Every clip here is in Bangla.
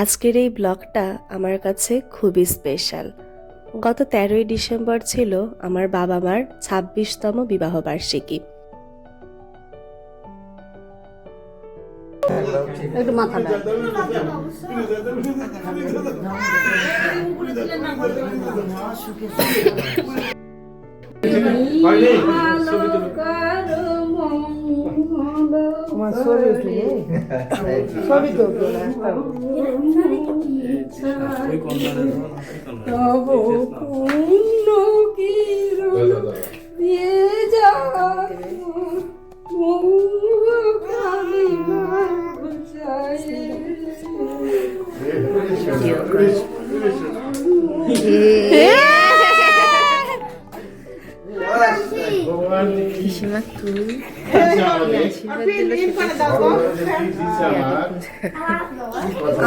আজকের এই ব্লগটা আমার কাছে খুবই স্পেশাল। গত 13ই ডিসেম্বর ছিল আমার বাবা মার 26তম বিবাহবার্ষিকী। একটু মাথাটা ছবি তো পিসিমা তুই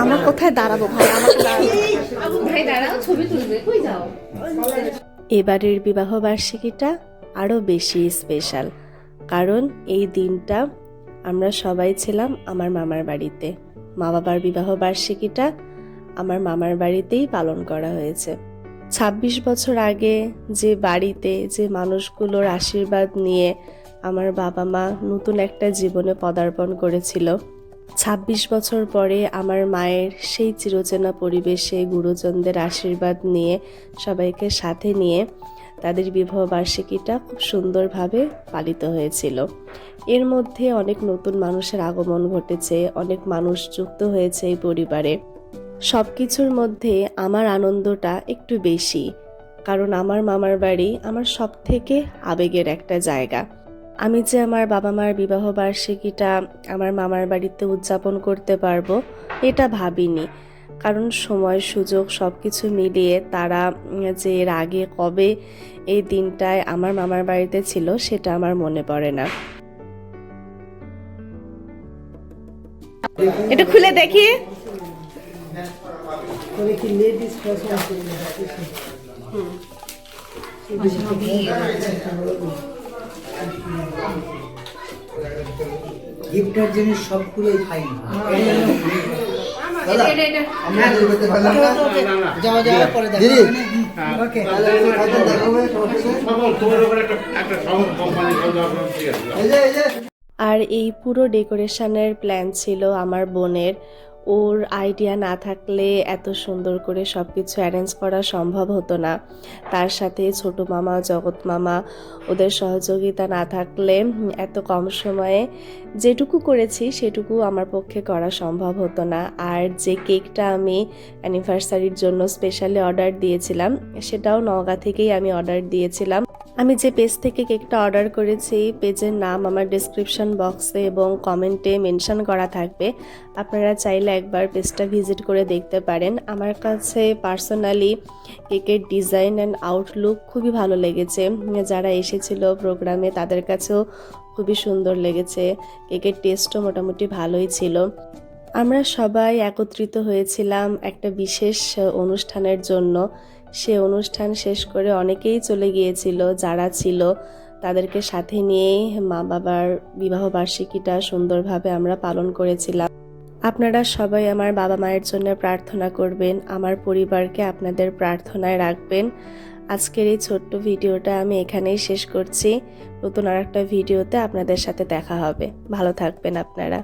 আমার কোথায় দাঁড়াবো ভাই, আমাকে দাঁড়াও, ছবি তুলবে, কই যাও। এবারের বিবাহ বার্ষিকীটা আরো বেশি স্পেশাল, কারণ এই দিনটা আমরা সবাই ছিলাম আমার মামার বাড়িতে। মা বাবার বিবাহ বার্ষিকীটা আমার মামার বাড়িতেই পালন করা হয়েছে। 26 বছর আগে যে বাড়িতে যে মানুষগুলোর আশীর্বাদ নিয়ে আমার বাবা মা নতুন একটা জীবনে পদার্পণ করেছিল, 26 বছর পরে আমার মায়ের সেই চিরচেনা পরিবেশে গুরুজনদের আশীর্বাদ নিয়ে সবাইকে সাথে নিয়ে তাদের বিবাহ বার্ষিকীটা খুব সুন্দরভাবে পালিত হয়েছিল। এর মধ্যে অনেক নতুন মানুষের আগমন ঘটেছে, অনেক মানুষ যুক্ত হয়েছে এই পরিবারে। সব কিছুর মধ্যে আমার আনন্দটা একটু বেশি, কারণ আমার মামার বাড়ি আমার সব থেকে আবেগের একটা জায়গা। আমি যে আমার বাবা মার বিবাহ বার্ষিকীটা আমার মামার বাড়িতে উদযাপন করতে পারবো এটা ভাবিনি, কারণ সময় সুযোগ সব কিছু মিলিয়ে তারা যে এর আগে কবে এই দিনটায় আমার মামার বাড়িতে ছিল সেটা আমার মনে পড়ে না। এটা খুলে দেখি। গিফটের জিনিস সবগুলোই খাই না। আর এই পুরো ডেকোরেশনের প্ল্যান ছিল আমার বোনের। ওর আইডিয়া না থাকলে এত সুন্দর করে সব কিছু অ্যারেঞ্জ করা সম্ভব হতো না। তার সাথে ছোট মামা, জগৎ মামা, ওদের সহযোগিতা না থাকলে এত কম সময়ে যেটুকু করেছি সেটুকু আমার পক্ষে করা সম্ভব হতো না। আর যে কেকটা আমি অ্যানিভার্সারির জন্য স্পেশালি অর্ডার দিয়েছিলাম সেটাও নওগাঁ থেকেই আমি অর্ডার দিয়েছিলাম। আমি যে পেজ থেকে কেকটা অর্ডার করেছি পেজের নাম আমার ডেসক্রিপশন বক্সে এবং কমেন্টে মেনশন করা থাকবে, আপনারা চাইলে একবার পেজটা ভিজিট করে দেখতে পারেন। আমার কাছে পার্সোনালি কেকের ডিজাইন অ্যান্ড আউটলুক খুবই ভালো লেগেছে। যারা এসেছিল প্রোগ্রামে তাদের কাছেও খুবই সুন্দর লেগেছে। কেকের টেস্টও মোটামুটি ভালোই ছিল। আমরা সবাই একত্রিত হয়েছিলাম একটা বিশেষ অনুষ্ঠানের জন্য। সে অনুষ্ঠান শেষ করে অনেকেই চলে গিয়েছিল, যারা ছিল তাদেরকে সাথে নিয়েই মা বাবার বিবাহ বার্ষিকীটা সুন্দরভাবে আমরা পালন করেছিলাম। আপনারা সবাই আমার বাবা মায়ের জন্য প্রার্থনা করবেন, আমার পরিবারকে আপনাদের প্রার্থনায় রাখবেন। আজকের এই ছোট্ট ভিডিওটা আমি এখানেই শেষ করছি। নতুন আর একটা ভিডিওতে আপনাদের সাথে দেখা হবে। ভালো থাকবেন আপনারা।